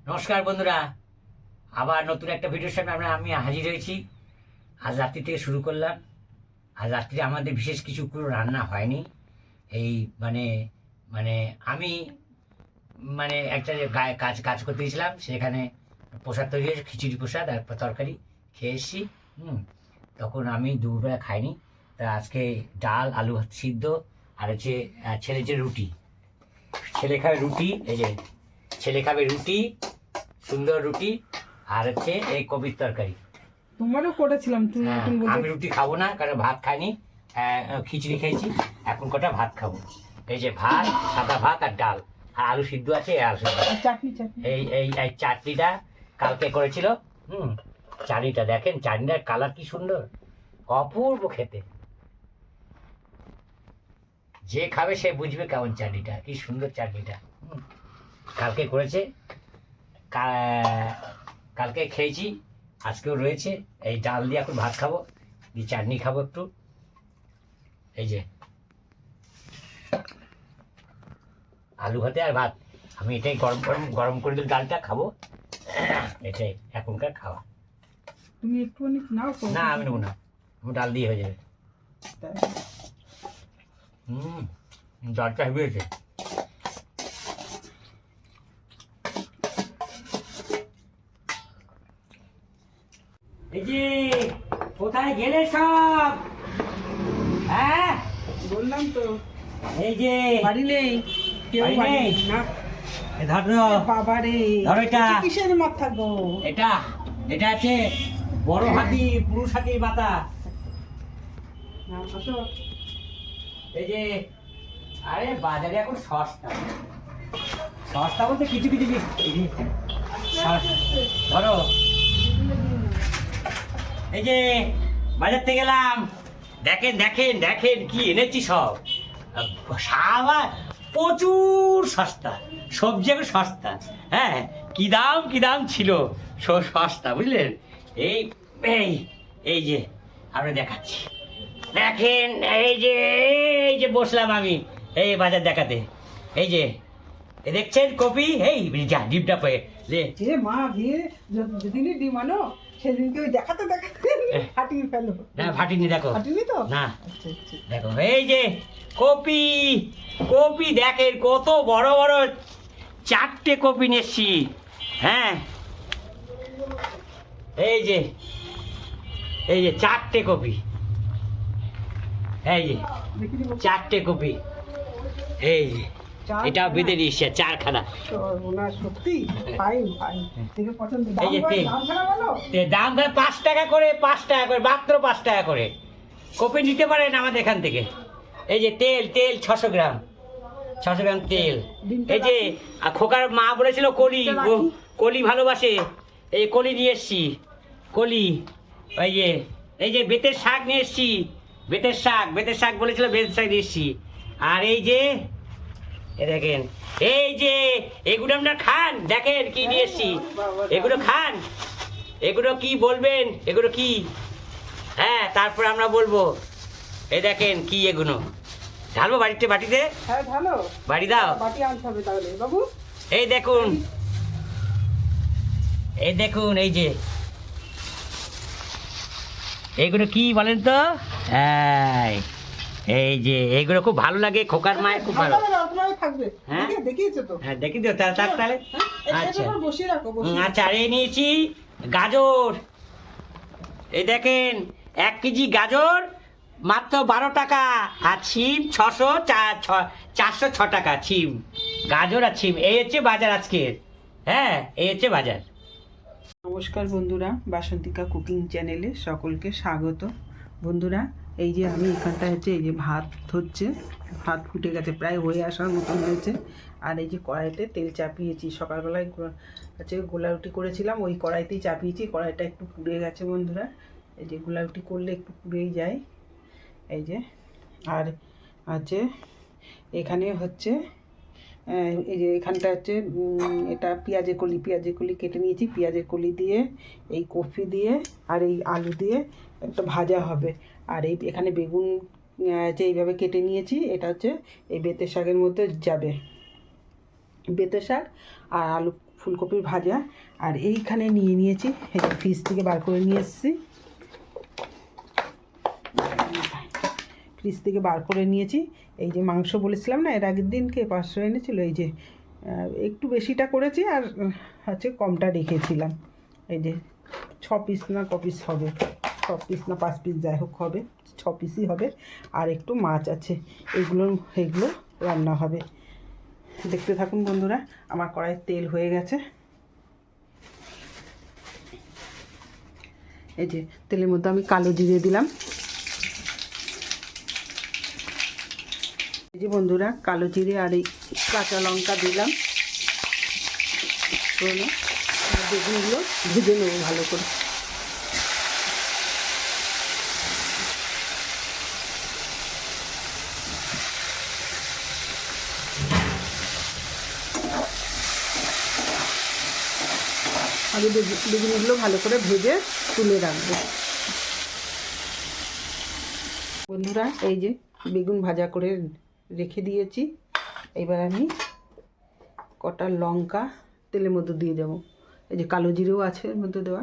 নমস্কার বন্ধুরা, আবার নতুন একটা ভিডিওর সামনে আমি হাজির হয়েছি। আজ রাত্রি থেকে শুরু করলাম। আজ রাত্রে আমাদের বিশেষ কিছু কোনো রান্না হয়নি। এই মানে মানে আমি একটা গায়ে কাজ কাজ করতে গেছিলাম, সেখানে প্রসাদ তৈরি হয়েছে, খিচুড়ি প্রসাদ আর তরকারি খেয়ে এসেছি। তখন আমি দুপুরবেলা খাইনি। তা আজকে ডাল আলু সিদ্ধ আর হচ্ছে ছেলে যে রুটি, ছেলে খাবে রুটি, এই যে ছেলে খাবে রুটি, সুন্দর রুটি, আর হচ্ছে এই কপির তরকারি। তোমারও করেছিলাম তুমি হ্যাঁ, এখন বলতে আমি রুটি খাবো না, কারণ ভাত খাইনি, খিচুড়ি খেয়েছি। এখন কটা ভাত খাবো। এই যে ভাত, সাদা ভাত আর ডাল আর আলু সিদ্ধ আছে, এই আলু সিদ্ধ। চাটনি চাটনি এই এই এই চাটনিটা কালকে করেছিল। চাটনিটা দেখেন, চাটনিটার কালার কি সুন্দর, অপূর্ব খেতে। যে খাবে সে বুঝবে কেমন চাটনিটা, কি সুন্দর চাটনিটা। কালকে করেছে, কালকে খেয়েছি, আজকেও রয়েছে। এই ডাল দিয়ে এখন ভাত খাবো, দিয়ে চাটনি খাবো একটু। এই যে আলু ভাতে আর ভাত, আমি এটাই গরম গরম গরম করে দিল ডালটা খাবো। এটাই এখনকার খাওয়া। তুমি একটুখানি নাও তো। না, আমি নেবো না, আমি ডাল দিয়ে হয়ে যাবে। তাই। ডালটা হেভি হয়েছে। এই যে কোথায় গেলে সব? হ্যাঁ, বললাম তো এই যে বাড়ি নেই, কেউ বাড়ি বাড়ি নেই? না। ধরো বাবা রে, ধরো এটা। কিসের মাথা গো? এটা এটা আছে বড় হাতি, পুরুষ হাতির মাথা। না, আসো। এই যে, আরে বাজারে এখন সস্তা, সস্তা বলতে কিছু কিছু এই যে, ধরো এই যে বাজার থেকে গেলাম, দেখেন দেখেন দেখেন কি এনেছি সব। সাবার প্রচুর সস্তা, সবজি এখন সস্তা। হ্যাঁ, কি দাম ছিল, সস্তা, বুঝলেন? এই এই এই যে আমরা দেখাচ্ছি, দেখেন এই যে বসলাম আমি এই বাজার দেখাতে। এই যে দেখছেন কপি, এই যা ডিপটা পেয়ে যে এ মা দিয়ে যেদিনই ডিম আনো সেদিনকে ওই দেখাতে দেখাতে ফাটিয়ে ফেলো। না ফাটিনি, দেখো ফাটিনি তো না, আচ্ছা আচ্ছা। দেখো এই যে কপি, কপি দেখেন কত বড় বড়, 4টে কপি নিয়েছি। হ্যাঁ, এই যে 4টে কপি, এই যে দেখি দিবো। 4টে কপি, এই যে এটা বেঁধে নিয়েছে 4খানা। ওনার সত্যি ফাইন ফাইন, দেখে পছন্দ। এই যে তেল, দাম খারাপ বলো। দাম ধরে 5 টাকা করে, 5 টাকা করে, মাত্র 5 টাকা করে কপি নিতে পারেন আমাদের এখান থেকে। এই যে তেল, 600 গ্রাম, 600 গ্রাম তেল। এই যে খোকার মা বলেছিল কলি, কলি ভালোবাসে, এই কলি নিয়ে এসছি, কলি। এই যে বেতের শাক নিয়ে এসছি, বেতের শাক বলেছিল, বেতের শাক নিয়ে এসছি। আর এই যে দেখেন, এই যে এগুলো আপনার খান, দেখেন কি নিয়ে এসছি, এগুলো খান, এগুলো কি বলবেন, এগুলো কি? হ্যাঁ, তারপর আমরা বলবো। এই দেখেন কি এগুলো, ঢালবো বাড়িতে, বাটিতে হ্যাঁ ভালো, বাড়ি দাও। বাটি আনতে হবে তাহলে বাবু। এই দেখুন, এই দেখুন, এই যে এইগুলো কি বলেন তো? এই যে এইগুলো খুব ভালো লাগে, খোকার মায়ের খুব ভালো। থাকবে, হ্যাঁ? দেখিয়েছো তো। হ্যাঁ, দেখি তো তাহলে। আচ্ছা বসিয়ে রাখো, বসিয়ে আচ্ছা, আর এই নিয়েছি গাজর। এই দেখেন 1 কেজি গাজর মাত্র 12 টাকা, আর ছিম 406 টাকা ছিম, গাজর আর ছিম। এই হচ্ছে বাজার আজকের। হ্যাঁ, এই হচ্ছে বাজার। নমস্কার বন্ধুরা, বাসন্তিকা কুকিং চ্যানেলে সকলকে স্বাগত। বন্ধুরা, এই যে আমি এখানটা হচ্ছে এই যে ভাত হচ্ছে, ভাত ফুটে গেছে, প্রায় হয়ে আসার মতন হয়েছে। আর এই যে কড়াইতে তেল চাপিয়েছি, সকালবেলায় হচ্ছে গোলা রুটি করেছিলাম, ওই কড়াইতেই চাপিয়েছি। কড়াইটা একটু পুড়ে গেছে বন্ধুরা, এই যে গোলা রুটি করলে একটু পুড়েই যায়। এই যে আর আছে এখানে হচ্ছে এই যে এখানটা হচ্ছে এটা পেঁয়াজের কলি কেটে নিয়েছি। পেঁয়াজের কলি দিয়ে এই কফি দিয়ে আর এই আলু দিয়ে একটা ভাজা হবে। আর এই এখানে বেগুন যে এইভাবে কেটে নিয়েছি, এটা হচ্ছে এই বেতের শাকের মধ্যে যাবে, বেতের শাক আর আলু ফুলকপির ভাজা। আর এইখানে নিয়ে নিয়েছি, এই যে ফ্রিজ থেকে বার করে নিয়ে এসেছি, ফ্রিজ থেকে বার করে নিয়েছি। এই যে মাংস বলেছিলাম না এর আগের দিনকে 500 এনেছিল, এই যে একটু বেশিটা করেছি আর হচ্ছে কমটা রেখেছিলাম। এই যে 6 পিস না ক পিস হবে, 6 পিস না 5 পিস যাই হোক হবে, 6 পিসই হবে। আর একটু মাছ আছে, এগুলো রান্না হবে। দেখতে থাকুন বন্ধুরা। আমার কড়াইয়ের তেল হয়ে গেছে, এই যে তেলের মধ্যে আমি কালো জিরে দিলাম। এই যে বন্ধুরা কালো জিরে আর এই কাঁচা লঙ্কা দিলাম। বেগুনগুলো ভেজে নেবো ভালো করে। আগে বেগুনগুলো ভালো করে ভেজে তুলে রাখবো। বন্ধুরা এই যে বেগুন ভাজা করে রেখে দিয়েছি। এবার আমি কটা লঙ্কা তেলের মধ্যে দিয়ে দেবো। এই যে কালো জিরেও আছে এর মধ্যে দেওয়া।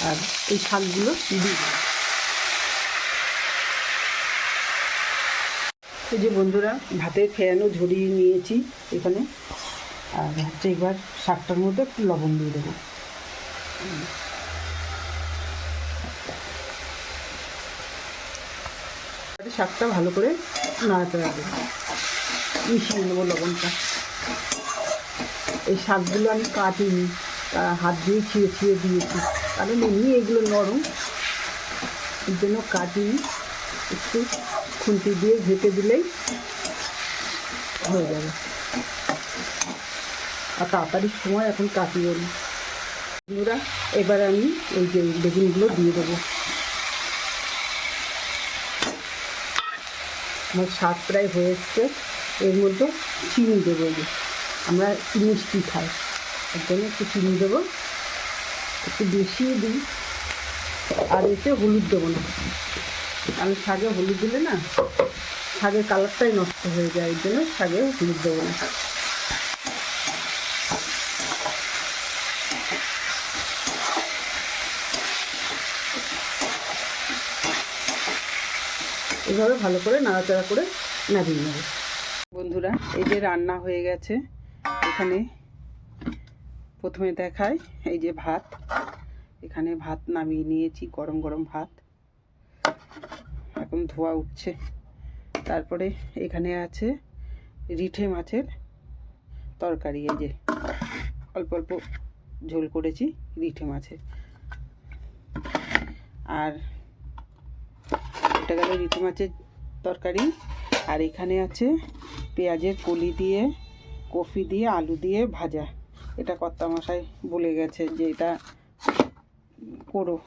আর এই শাকগুলো দিই। এই যে বন্ধুরা ভাতের ফেয়ানো ঝরিয়ে নিয়েছি এখানে। আর হচ্ছে এবার শাকটার মধ্যে একটু লবণ দিয়ে দেবো। শাকটা ভালো করে নাড়াচাড়া দেবো, মিশিয়ে নেবো লবণটা। এই শাকগুলো আমি কাটিনি, হাত দিয়ে ছিঁড়ে ছিঁড়ে দিয়েছি, কারণ এমনি এগুলো নরম, এর জন্য কাটিনি। একটু খুন্তি দিয়ে ঘেঁটে দিলেই হয়ে যাবে। আর তাড়াতাড়ি সময় এখন কাটিয়ে নিই। বন্ধুরা এবার আমি এই যে বেগুনগুলো দিয়ে দেবো। আমার শাক প্রায় হয়ে এসছে। এর মধ্যে চিনি দেবো, যে আমরা মিষ্টি খাই এর জন্য একটু চিনি দেবো, একটু বেশি দিই। আর এতে হলুদ দেবো না, আমি শাকে হলুদ দিলে না শাকের কালারটাই নষ্ট হয়ে যায়, এর জন্য শাকে হলুদ দেবো না। এভাবে ভালো করে নাড়াচাড়া করে নাড়িয়ে নেব। বন্ধুরা এই যে রান্না হয়ে গেছে। এখানে প্রথমে দেখাই এই যে ভাত, এখানে ভাত নামিয়ে নিয়েছি, গরম গরম ভাত, এখন ধোয়া উঠছে। তারপরে এখানে আছে রিঠে মাছের তরকারি, এই যে অল্প অল্প ঝোল করেছি রিঠে মাছের। আর এটা গেল রিঠে মাছের তরকারি। আর এখানে আছে পেঁয়াজের কলি দিয়ে, কফি দিয়ে, আলু দিয়ে ভাজা। এটা কর্তামশাই বলে গেছে যে এটা করো,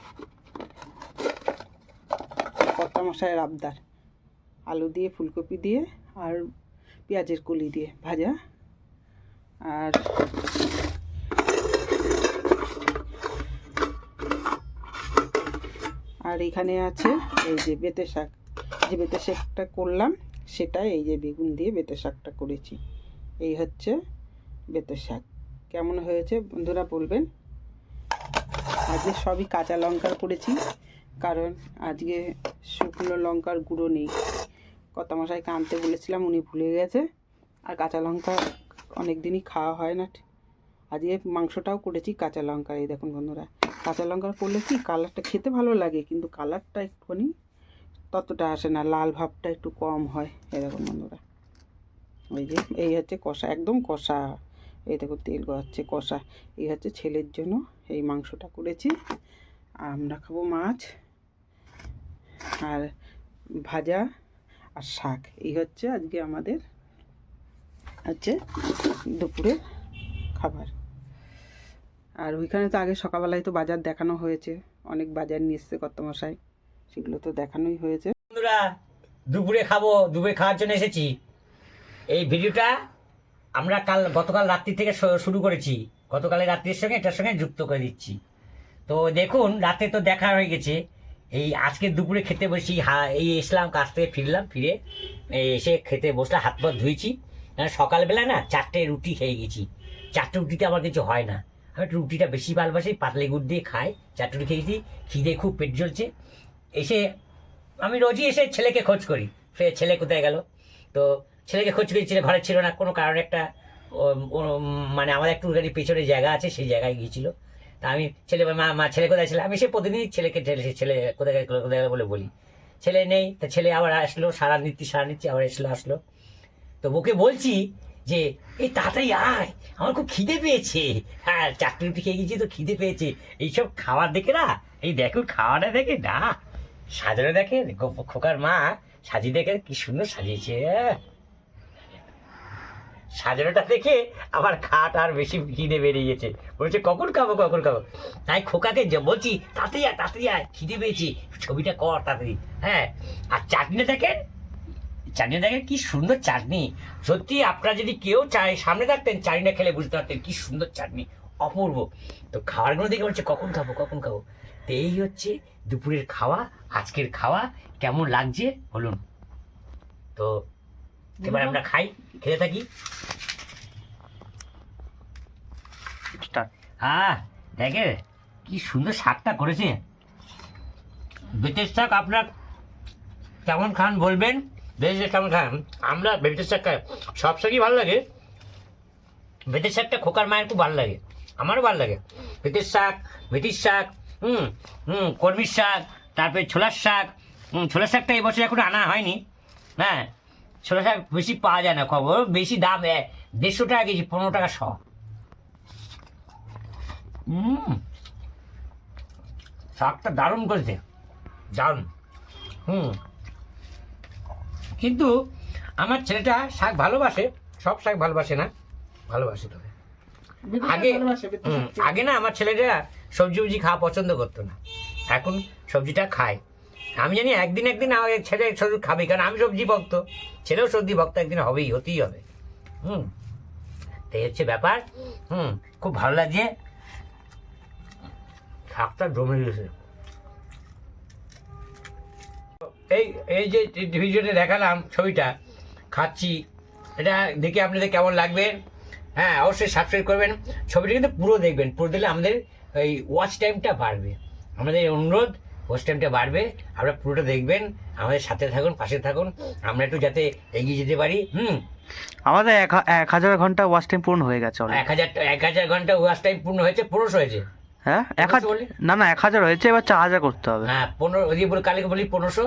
কর্তামশাইয়ের আবদার। আলু দিয়ে, ফুলকপি দিয়ে আর পেঁয়াজের কলি দিয়ে ভাজা। আর আর এখানে আছে এই যে বেতে শাক, যে বেতে শাকটা করলাম সেটাই, এই যে বেগুন দিয়ে বেতে শাকটা করেছি। এই হচ্ছে বেতে শাক। কেমন হয়েছে বন্ধুরা বলবেন। আজকে সবই কাঁচা লঙ্কার করেছি, কারণ আজকে শুকনো লঙ্কার গুঁড়ো নেই। কর্তামশাইকে আনতে বলেছিলাম, উনি ভুলে গেছে। আর কাঁচা লঙ্কা অনেক দিনই খাওয়া হয় না। আজকে মাংসটাও করেছি কাঁচা লঙ্কা। এই দেখুন বন্ধুরা, কাঁচা লঙ্কা করলে কি কালারটা খেতে ভালো লাগে, কিন্তু কালারটা একটুখানি ততটা আসে না, লাল ভাবটা একটু কম হয়। এই দেখুন বন্ধুরা, ওই যে এই হচ্ছে কষা, একদম কষা। এই দেখুন তেল গড়াচ্ছে, কষা। এই হচ্ছে ছেলের জন্য এই মাংসটা করেছি। আমরা খাবো মাছ আর ভাজা আর শাক। এই হচ্ছে আজকে আমাদের হচ্ছে দুপুরের খাবার। আর ওইখানে তো আগে সকালবেলায় তো বাজার দেখানো হয়েছে, অনেক বাজার নিয়ে এসছে কর্তামশাই, সেগুলো তো দেখানোই হয়েছে। বন্ধুরা দুপুরে খাওয়ার জন্য এসেছি। এই ভিডিওটা আমরা গতকাল রাত্রি থেকে শুরু করেছি, গতকালের রাত্রির সঙ্গে এটার সঙ্গে যুক্ত করে দিচ্ছি। তো দেখুন রাতে তো দেখা হয়ে গেছে, এই আজকে দুপুরে খেতে বসি। এই এসলাম কাজ থেকে ফিরে এসে খেতে বসলাম, হাত পা ধুয়েছি। সকালবেলা না 4টে রুটি খেয়ে গেছি। 4টে রুটিতে আমার কিছু হয় না, আমি একটু রুটিটা বেশি ভালোবাসি, পাতলি গুড় দিয়ে খাই। 4টে রুটি খেয়েছি, খিদে খুব, পেট জ্বলছে। এসে আমি রোজই এসে ছেলেকে খোঁজ করি, ফের ছেলে কোথায় গেল। তো ছেলেকে খোঁজ করি, ছেলে ঘরে ছিল না, কোনো কারণে একটা মানে আমাদের একটু গাড়ি পেছনে জায়গা আছে, সেই জায়গায় গিয়েছিল। তা আমি ছেলে মা ছেলে কোথায় ছিল, আমি সে প্রতিদিন ছেলেকে ছেলে কোথায় গেল কোথায় গেল বলে বলি। ছেলে নেই, তা ছেলে আবার আসলো, সারা নিচ্ছি আবার আসলো। তো ওকে বলছি যে এই তাড়াতাড়ি আয়, আমার খুব খিদে পেয়েছে। হ্যাঁ, 4টে রুটি খেয়ে গেছি তো খিদে পেয়েছে। এইসব খাবার দেখে না, এই দেখুন খাওয়াটা দেখে না, সাজানো দেখে, খোকার মা সাজিয়ে দেখে কি সুন্দর সাজিয়েছে। সাজানোটা দেখে আমার খাট আর বেশি খিদে বেরিয়ে গেছে, বলছে কখন খাবো। তাই খোকাকে বলছি তাড়াতাড়ি আয়, খিদে পেয়েছি, ছবিটা কর তাড়াতাড়ি। হ্যাঁ, আর চাটনিটা দেখেন কি সুন্দর চাটনি। সত্যি আপনারা যদি কেউ চায় সামনে থাকতেন, চাটনিটা খেলে বুঝতে পারতেন কি সুন্দর চাটনি, অপূর্ব। তো খাবারগুলো দেখে বলছে কখন খাবো। তো এই হচ্ছে দুপুরের খাওয়া, আজকের খাওয়া। কেমন লাগছে বলুন। তো এবার আমরা খেতে থাকি। দেখে কি সুন্দর শাকটা করেছে, বেতের শাক। আপনার কেমন খান বলবেন, বেতের কেমন খান। আমরা বেতের শাক খাই, সব শাকই ভালো লাগে। বেতের শাকটা খোকার মায়ের খুব ভালো লাগে, আমারও ভালো লাগে। বেতের শাক, মেথির শাক, কলমির শাক, তারপরে ছোলার শাক। ছোলার শাকটা এবছর এখন আনা হয়নি। হ্যাঁ, ছোলার শাক বেশি পাওয়া যায় না, খবর বেশি দাম, 150 টাকা কেজি, 15 টাকা শ। শাকটা দারুণ করেছে, দারুণ। কিন্তু আমার ছেলেটা শাক ভালোবাসে, সব শাক ভালোবাসে না, ভালোবাসে। তবে আগে না আমার ছেলেটা সবজি খাওয়া পছন্দ করতো না, এখন সবজিটা খায়। আমি জানি একদিন আমাদের ছেলে সবজি খাবে, কারণ আমি সবজি ভক্ত, ছেলেও সবজি ভক্ত, একদিন হতেই হবে। এই হচ্ছে ব্যাপার। খুব ভালো লাগছে, শাকটা জমে গেছে। এই যে ভিডিওতে দেখালাম ছবিটা, খাচ্ছি, এটা দেখে আপনাদের কেমন লাগবে। হ্যাঁ, অবশ্যই সাবস্ক্রাইব করবেন, ছবিটা কিন্তু পুরো দেখবেন, পুরো দেখলে আমাদের এই ওয়াচ টাইমটা বাড়বে। আমাদের অনুরোধ, ওয়াচ টাইমটা বাড়বে, আপনারা পুরোটা দেখবেন, আমাদের সাথে থাকুন, পাশে থাকুন, আমরা একটু যাতে এগিয়ে যেতে পারি। আমাদের 1000 ঘন্টা ওয়াচ টাইম পূর্ণ হয়ে গেছে। 1000 ঘন্টা ওয়াচ টাইম পূর্ণ হয়েছে, 1500 হয়েছে। হ্যাঁ, 1000 হয়েছে, এবার 4000 করতে হবে। হ্যাঁ, 15, ওই বলে কালকে বলি 1500,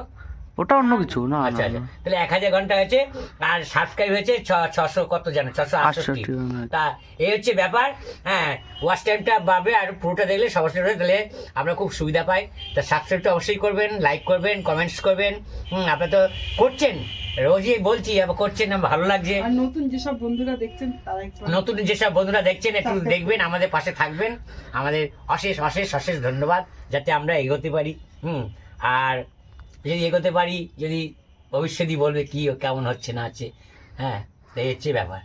ওটা অন্য কিছু না। আচ্ছা, তাহলে 1000 ঘন্টা হয়েছে, আর সাবস্ক্রাইব হয়েছে 600 কত জানো, 668। তা এই হচ্ছে ব্যাপার। হ্যাঁ, ওয়াচ টাইমটা বাড়বে, আর পুরোটা দেখলে সরাসরি, তাহলে আমরা খুব সুবিধা পাই। তা সাবস্ক্রাইবটা অবশ্যই করবেন, লাইক করবেন, কমেন্টস করবেন। আপনারা তো করছেন, রোজই বলছি, আবার করছেন, ভালো লাগছে। নতুন যেসব বন্ধুরা দেখছেন একটু দেখবেন, আমাদের পাশে থাকবেন। আমাদের অশেষ ধন্যবাদ, যাতে আমরা এগোতে পারি। আর যদি এগোতে পারি, যদি ভবিষ্যৎই বলবে কি কেমন হচ্ছে না হচ্ছে। হ্যাঁ, এই হচ্ছে ব্যাপার।